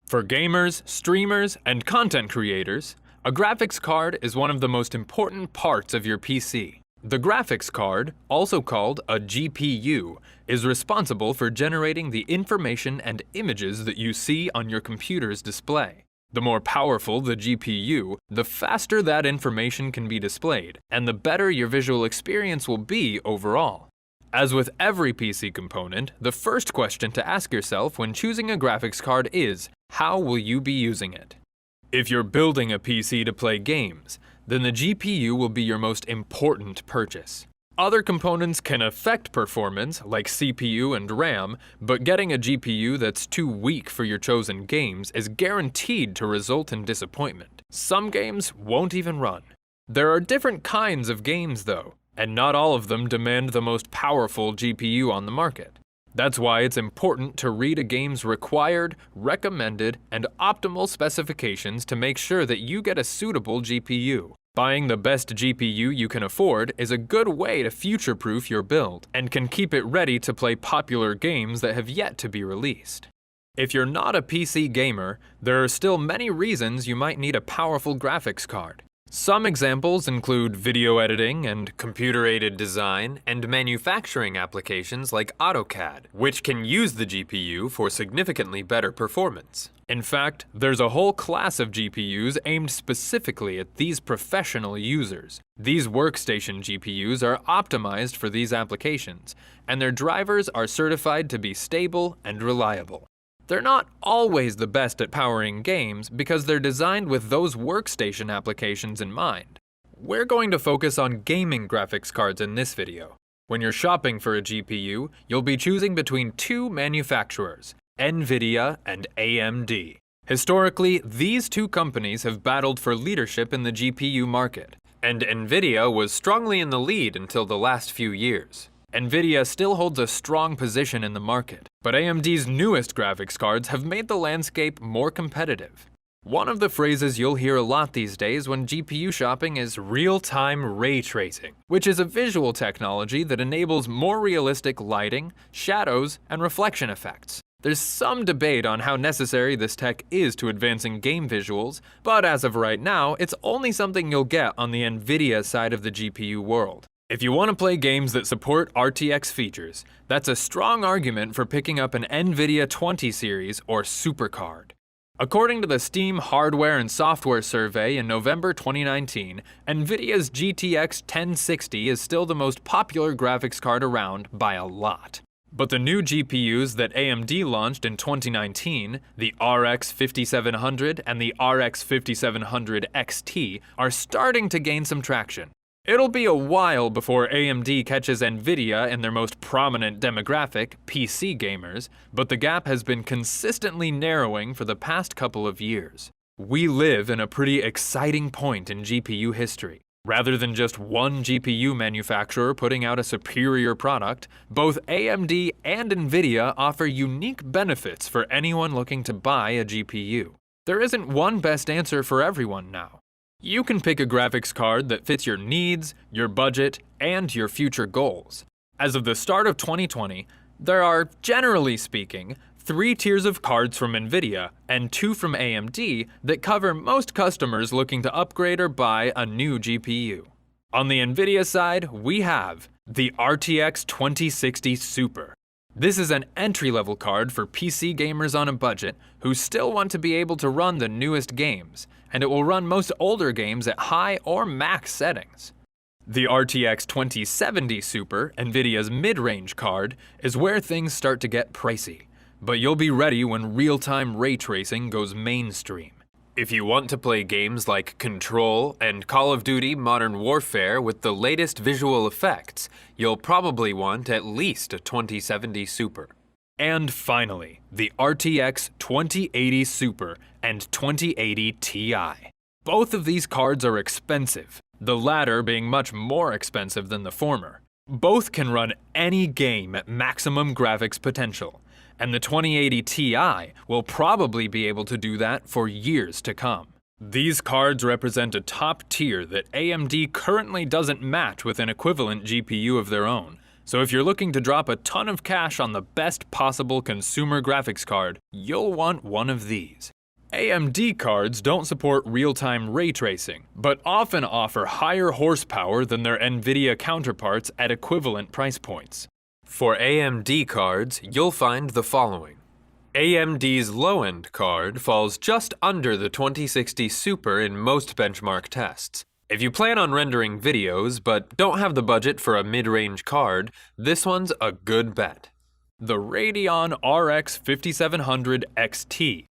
For gamers, streamers, and content creators, a graphics card is one of the most important parts of your PC. The graphics card, also called a GPU, is responsible for generating the information and images that you see on your computer's display. The more powerful the GPU, the faster that information can be displayed, and the better your visual experience will be overall. As with every PC component, the first question to ask yourself when choosing a graphics card is, how will you be using it? If you're building a PC to play games, then the GPU will be your most important purchase. Other components can affect performance, like CPU and RAM, but getting a GPU that's too weak for your chosen games is guaranteed to result in disappointment. Some games won't even run. There are different kinds of games though, and not all of them demand the most powerful GPU on the market. That's why it's important to read a game's required, recommended, and optimal specifications to make sure that you get a suitable GPU. Buying the best GPU you can afford is a good way to future-proof your build, and can keep it ready to play popular games that have yet to be released. If you're not a PC gamer, there are still many reasons you might need a powerful graphics card. Some examples include video editing and computer-aided design and manufacturing applications like AutoCAD, which can use the GPU for significantly better performance. In fact, there's a whole class of GPUs aimed specifically at these professional users. These workstation GPUs are optimized for these applications, and their drivers are certified to be stable and reliable. They're not always the best at powering games because they're designed with those workstation applications in mind. We're going to focus on gaming graphics cards in this video. When you're shopping for a GPU, you'll be choosing between two manufacturers, NVIDIA and AMD. Historically, these two companies have battled for leadership in the GPU market, and NVIDIA was strongly in the lead until the last few years. NVIDIA still holds a strong position in the market, but AMD's newest graphics cards have made the landscape more competitive. One of the phrases you'll hear a lot these days when GPU shopping is real-time ray tracing, which is a visual technology that enables more realistic lighting, shadows, and reflection effects. There's some debate on how necessary this tech is to advancing game visuals, but as of right now, it's only something you'll get on the NVIDIA side of the GPU world. If you want to play games that support RTX features, that's a strong argument for picking up an NVIDIA 20 series or Supercard. According to the Steam Hardware and Software Survey in November 2019, NVIDIA's GTX 1060 is still the most popular graphics card around by a lot. But the new GPUs that AMD launched in 2019, the RX 5700 and the RX 5700 XT, are starting to gain some traction. It'll be a while before AMD catches NVIDIA in their most prominent demographic, PC gamers, but the gap has been consistently narrowing for the past couple of years. We live in a pretty exciting point in GPU history. Rather than just one GPU manufacturer putting out a superior product, both AMD and NVIDIA offer unique benefits for anyone looking to buy a GPU. There isn't one best answer for everyone now. You can pick a graphics card that fits your needs, your budget, and your future goals. As of the start of 2020, there are, generally speaking, 3 tiers of cards from NVIDIA and 2 from AMD that cover most customers looking to upgrade or buy a new GPU. On the NVIDIA side, we have the RTX 2060 Super. This is an entry-level card for PC gamers on a budget who still want to be able to run the newest games, and it will run most older games at high or max settings. The RTX 2070 Super, NVIDIA's mid-range card, is where things start to get pricey, but you'll be ready when real-time ray tracing goes mainstream. If you want to play games like Control and Call of Duty Modern Warfare with the latest visual effects, you'll probably want at least a 2070 Super. And finally, the RTX 2080 Super and 2080 Ti. Both of these cards are expensive, the latter being much more expensive than the former. Both can run any game at maximum graphics potential, and the 2080 Ti will probably be able to do that for years to come. These cards represent a top tier that AMD currently doesn't match with an equivalent GPU of their own. So if you're looking to drop a ton of cash on the best possible consumer graphics card, you'll want one of these. AMD cards don't support real-time ray tracing, but often offer higher horsepower than their NVIDIA counterparts at equivalent price points. For AMD cards, you'll find the following. AMD's low-end card falls just under the 2060 Super in most benchmark tests. If you plan on rendering videos but don't have the budget for a mid-range card, this one's a good bet. The Radeon RX 5700 XT.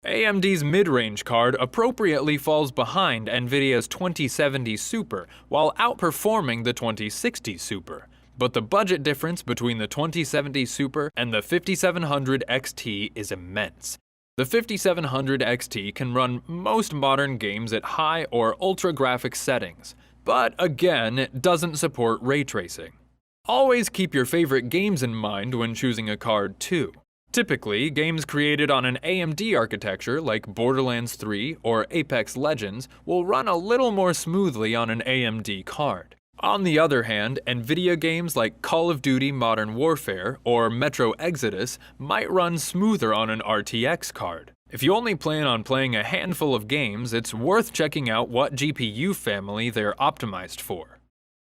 AMD's mid-range card appropriately falls behind NVIDIA's 2070 Super while outperforming the 2060 Super. But the budget difference between the 2070 Super and the 5700 XT is immense. The 5700 XT can run most modern games at high or ultra graphics settings, but again, it doesn't support ray tracing. Always keep your favorite games in mind when choosing a card too. Typically, games created on an AMD architecture like Borderlands 3 or Apex Legends will run a little more smoothly on an AMD card. On the other hand, NVIDIA games like Call of Duty Modern Warfare or Metro Exodus might run smoother on an RTX card. If you only plan on playing a handful of games, it's worth checking out what GPU family they're optimized for.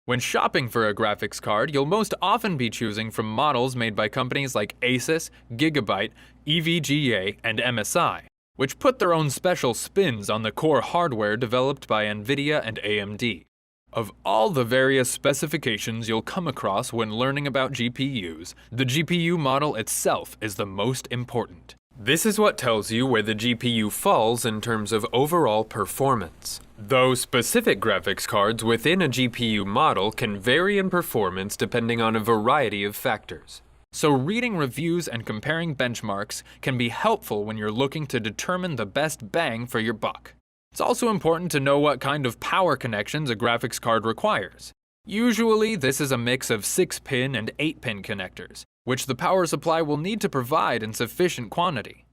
When shopping for a graphics card, you'll most often be choosing from models made by companies like Asus, Gigabyte, EVGA, and MSI, which put their own special spins on the core hardware developed by NVIDIA and AMD. Of all the various specifications you'll come across when learning about GPUs, the GPU model itself is the most important. This is what tells you where the GPU falls in terms of overall performance. Though specific graphics cards within a GPU model can vary in performance depending on a variety of factors. So reading reviews and comparing benchmarks can be helpful when you're looking to determine the best bang for your buck. It's also important to know what kind of power connections a graphics card requires. Usually, this is a mix of 6-pin and 8-pin connectors, which the power supply will need to provide in sufficient quantity.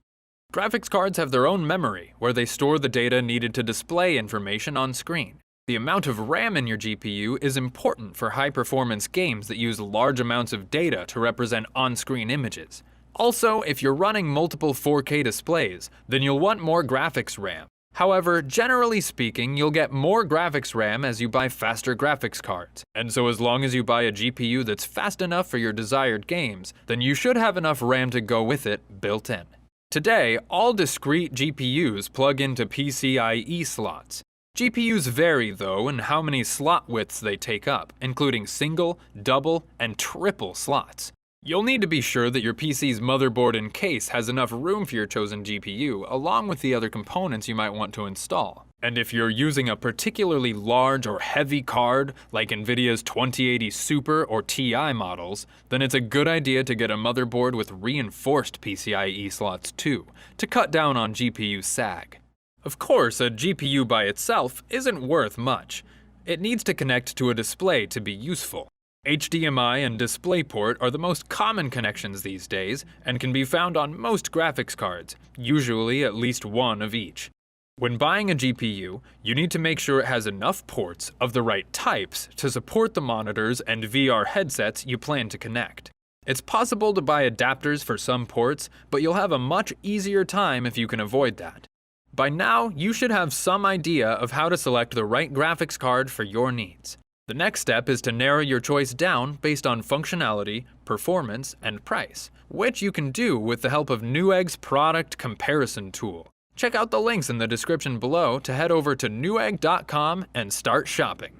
Graphics cards have their own memory, where they store the data needed to display information on screen. The amount of RAM in your GPU is important for high-performance games that use large amounts of data to represent on-screen images. Also, if you're running multiple 4K displays, then you'll want more graphics RAM. However, generally speaking, you'll get more graphics RAM as you buy faster graphics cards. And so as long as you buy a GPU that's fast enough for your desired games, then you should have enough RAM to go with it built in. Today, all discrete GPUs plug into PCIe slots. GPUs vary, though, in how many slot widths they take up, including single, double, and triple slots. You'll need to be sure that your PC's motherboard and case has enough room for your chosen GPU, along with the other components you might want to install. And if you're using a particularly large or heavy card, like NVIDIA's 2080 Super or Ti models, then it's a good idea to get a motherboard with reinforced PCIe slots too, to cut down on GPU sag. Of course, a GPU by itself isn't worth much. It needs to connect to a display to be useful. HDMI and DisplayPort are the most common connections these days and can be found on most graphics cards, usually at least one of each. When buying a GPU, you need to make sure it has enough ports of the right types to support the monitors and VR headsets you plan to connect. It's possible to buy adapters for some ports, but you'll have a much easier time if you can avoid that. By now, you should have some idea of how to select the right graphics card for your needs. The next step is to narrow your choice down based on functionality, performance, and price, which you can do with the help of Newegg's product comparison tool. Check out the links in the description below to head over to newegg.com and start shopping.